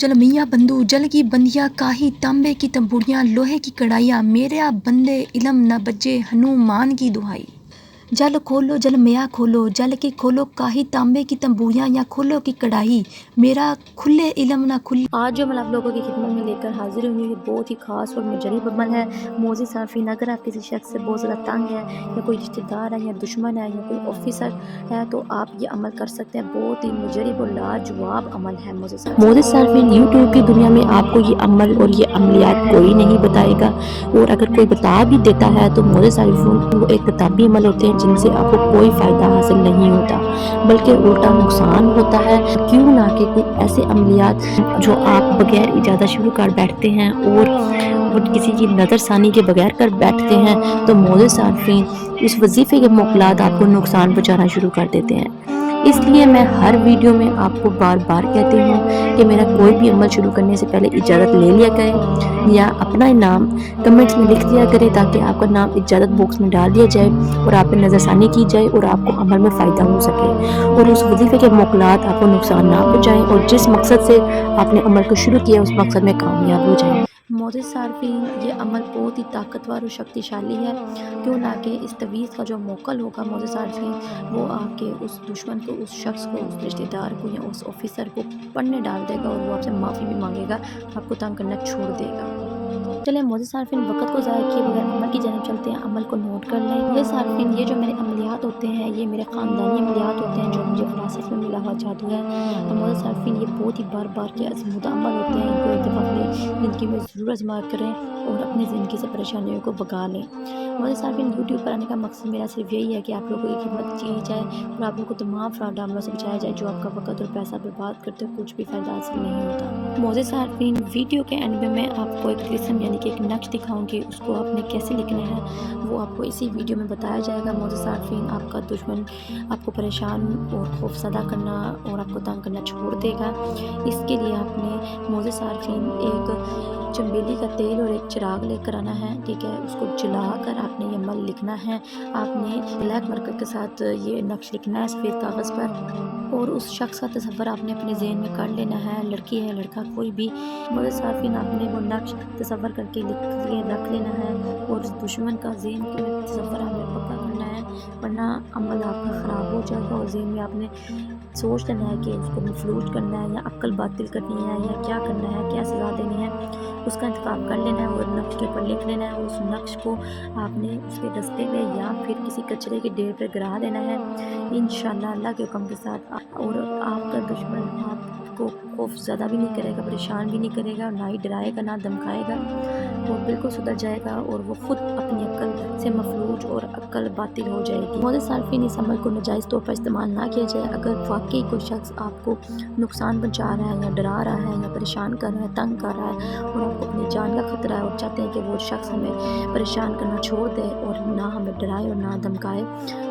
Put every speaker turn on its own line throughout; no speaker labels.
जल मियाँ बंधु जल की बंदियाँ काही तांबे की तंबूरियाँ लोहे की कढ़ाइयाँ मेरा बंदे इलम न बजे हनुमान की दुहाई। जल खोलो जल मियाँ खोलो जल की खोलो काही तांबे की तंबूरियाँ या खोलो की कढ़ाई मेरा खुले इलम ना खुले। आज जो मैं आप लोगों की खिदमत में लेकर हाजिर हुई ये बहुत ही खास और मुजरिब अमल है। मोज़े साफ़ीन, अगर आप किसी शख्स से बहुत ज़्यादा तंग है या कोई रिश्तेदार है या दुश्मन है या कोई ऑफिसर है तो आप ये अमल कर सकते हैं। बहुत ही मुजरिब और लाजवाब अमल है मोज़े साफ़ीन। यूट्यूब की दुनिया में आपको ये अमल और ये अमलियात कोई नहीं बताएगा, और अगर कोई बता भी देता है तो मोज़े साफ़ीन वो एक किताबी अमल होते हैं जिनसे आपको कोई फ़ायदा हासिल नहीं होता बल्कि उल्टा नुकसान होता है। क्यों ना कि कोई ऐसे अमलियात जो आप बगैर इजाज़त शुरू कर बैठते हैं और किसी की नज़रसानी के बगैर कर बैठते हैं तो मोज़े साफ़ीन उस वजीफ़े के मुक़लात आपको नुकसान पहुँचाना शुरू कर देते हैं। इसलिए मैं हर वीडियो में आपको बार बार कहती हूँ कि मेरा कोई भी अमल शुरू करने से पहले इजाज़त ले लिया करें या अपना नाम कमेंट्स में लिख दिया करें ताकि आपका नाम इजाज़त बॉक्स में डाल दिया जाए और आप पे नज़रसानी की जाए और आपको अमल में फ़ायदा हो सके और उस वजीफ़े के मुक़लात आपको नुकसान ना पहुँचाएँ और जिस मकसद से आपने अमल को शुरू किया उस मकसद में कामयाब हो जाए। मोज़े साफ़ीन ये अमल बहुत ही ताकतवर और शक्तिशाली है। क्यों ना कि इस तवीज़ का जो मोकल होगा मोज़े साफ़ीन वो आपके उस दुश्मन को, उस शख्स को, उस रिश्तेदार को या उस ऑफिसर को पढ़ने डाल देगा और वो आपसे माफ़ी भी मांगेगा, आपको तंग करना छोड़ देगा। चलिए मोज़े साफ़ीन वक्त को ज़ाया किए बगैर अमल की जानिब चलते हैं। अमल को नोट कर लें। मोज़े साफ़ीन ये जो मेरे अमलियात होते हैं ये मेरे ख़ानदानी अमलियात होते हैं जो मुझे विरासत में मिला हुआ जादू है। मोज़े साफ़ीन ये बहुत ही बार बार के आज़मूदा अमल होते हैं। इनको एक दफ़ा अपनी ज़िंदगी में ज़रूर आज़मा करें और अपनी ज़िंदगी से परेशानियों को भगा लें। मोज़े साफ़ीन यूट्यूब पर आने का मकसद मेरा सिर्फ यही है कि आप लोगों की खिदमत की जाए और आप लोगों को तमाम फ्रॉड अमलों से बचाया जाए जो आपका वक्त और पैसा बर्बाद करते हो कुछ भी फ़ायदा हासिल नहीं होता। मोज़े साफ़ीन वीडियो के एंड में मैं आपको एक किस्म यानी कि एक नक्श दिखाऊंगी, उसको आपने कैसे लिखना है वो आपको इसी वीडियो में बताया जाएगा। मोज़े साफ़ीन आपका दुश्मन आपको परेशान और खौफज़दा करना और आपको तंग करना छोड़ देगा। इसके लिए आपने मोज़े साफ़ीन एक चमेली का तेल और एक चिराग लेकर आना है, ठीक है। उसको जलाकर आपने ये अमल लिखना है। आपने ब्लैक मार्कर के साथ ये नक्श लिखना है सफ़ेद कागज़ पर और उस शख्स का तसव्वुर आपने अपने ज़हन में कर लेना है, लड़की है लड़का कोई भी। मोज़े साफ़ीन आपने वो नक्श तसव्वुर करके लिख के रख लेना है और उस दुश्मन का ज़हन में तसव्वुर आपने पक्का करना है, वरना अमल आपका ख़राब हो जाएगा। और ज़हन में आपने सोच लेना है कि उसको मफलूज करना है या अक्ल बातिल करनी है या क्या करना है, क्या सज़ा देनी है, उसका इंतखाब कर लेना है और नक्श के ऊपर लिख लेना है। उस नक्श को आपने उसके रास्ते में या फिर किसी कचरे के ढेर पर गिरा देना है इंशाअल्लाह अल्लाह के हुक्म के साथ। और आपका दुश्मन आपको खौफ ज़्यादा भी नहीं करेगा, परेशान भी नहीं करेगा, ना ही डराएगा ना धमकाएगा, वो बिल्कुल सुधर जाएगा और वो खुद अपनी अक्ल से मफलूज और अक्ल बातिल हो जाएगी। मोज़े साफ़ीन इस अमल को नाजायज़ तौर पर इस्तेमाल ना किया जाए। अगर वाकई कोई शख्स आपको नुकसान पहुँचा रहा है या डरा रहा है या परेशान कर रहा है, तंग कर रहा है और आपको अपनी जान का खतरा है और चाहते हैं कि वो शख्स हमें परेशान करना छोड़ दे और ना हमें डराए और ना धमकाए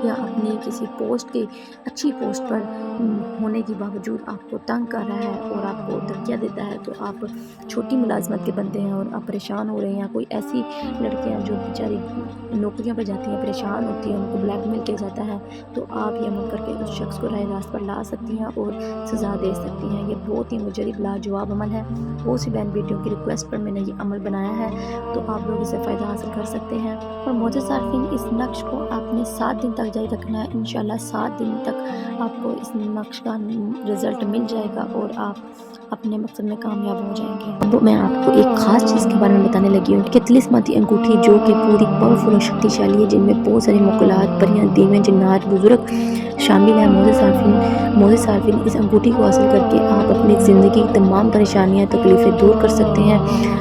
या अपनी किसी पोस्ट की अच्छी पोस्ट पर होने के बावजूद आपको तंग कर रहा है और आपको धमकियाँ देता है, तो आप छोटी मुलाजमत के बंदे हैं और आप परेशान हो रहे हैं, या कोई ऐसी लड़कियां जो बेचारी नौकरियों पर जाती हैं परेशान होती हैं उनको ब्लैकमेल किया जाता है, तो आप ये अमल करके उस शख्स को राह रास्त पर ला सकती हैं और सज़ा दे सकती हैं। ये बहुत ही मुजरिब लाजवाब अमल है। बहुत सी बहन बेटियों की रिक्वेस्ट पर मैंने ये अमल बनाया है, तो आप लोग इससे फ़ायदा हासिल कर सकते हैं। और मोज़े साफ़ीन इस नक्श को आपने 7 दिन तक जारी रखना है। इंशाअल्लाह 7 दिन तक आपको इस नक्श का रिज़ल्ट मिल जाएगा और आप अपने मकसद में कामयाब हो जाएंगे। अब मैं आपको एक ख़ास चीज़ के बारे में बताने लगी हूँ कि तिलिस्माती अंगूठी जो कि पूरी पावरफुल और शक्तिशाली है, जिनमें बहुत सारे मुक़लात, परियां, देवें, जिन्नात, बुज़ुर्ग शामिल हैं। मोज़े साफ़ीन इस अंगूठी को हासिल करके आप अपनी ज़िंदगी की तमाम परेशानियाँ तकलीफ़ें दूर कर सकते हैं,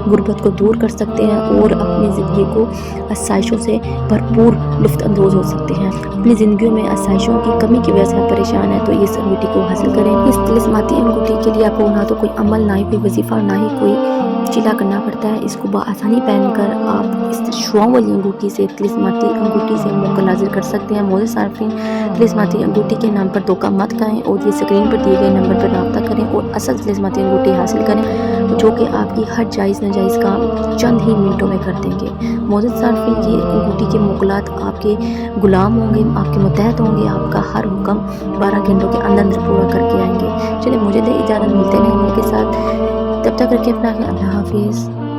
गुर्बत को दूर कर सकते हैं और अपनी ज़िंदगी को आसाइशों से भरपूर लुत्फ़ अंदोज़ हो सकते हैं। अपनी ज़िंदगियों में आसाइशों की कमी की वजह से आप परेशान हैं तो इस अंगूठी को हासिल करें। इस तिलिस्माती अंगूठी के लिए आपको ना तो कोई अमल, ना ही कोई वजीफ़ा, ना ही कोई चिला करना पड़ता है। इसको बआसानी पहनकर आप इस शुआओं वाली अंगूठी से, तिलिस्माती अंगूठी से मुक़ल हासिल कर सकते हैं। मोज़े साफ़ीन तिलिस्माती अंगूठी के नाम पर धोखा मत खाएं और ये स्क्रीन पर दिए गए नंबर पर रब्ता करें और असल तिलिस्माती अंगूठी हासिल करें जो कि आपकी हर जायज़ नाजायज़ काम चंद ही मिनटों में कर देंगे। मोज़े साफ़ीन की अंगूठी के मुक़लात आपके गुलाम होंगे, आपके मुतहद होंगे, आपका हर हुक्म 12 घंटों के अंदर पूरा करके आएंगे। चलिए मुझे दे इजाज़त, मिलते हैं के साथ। تب تک رکھیں اپنا خیال۔ اللہ حافظ۔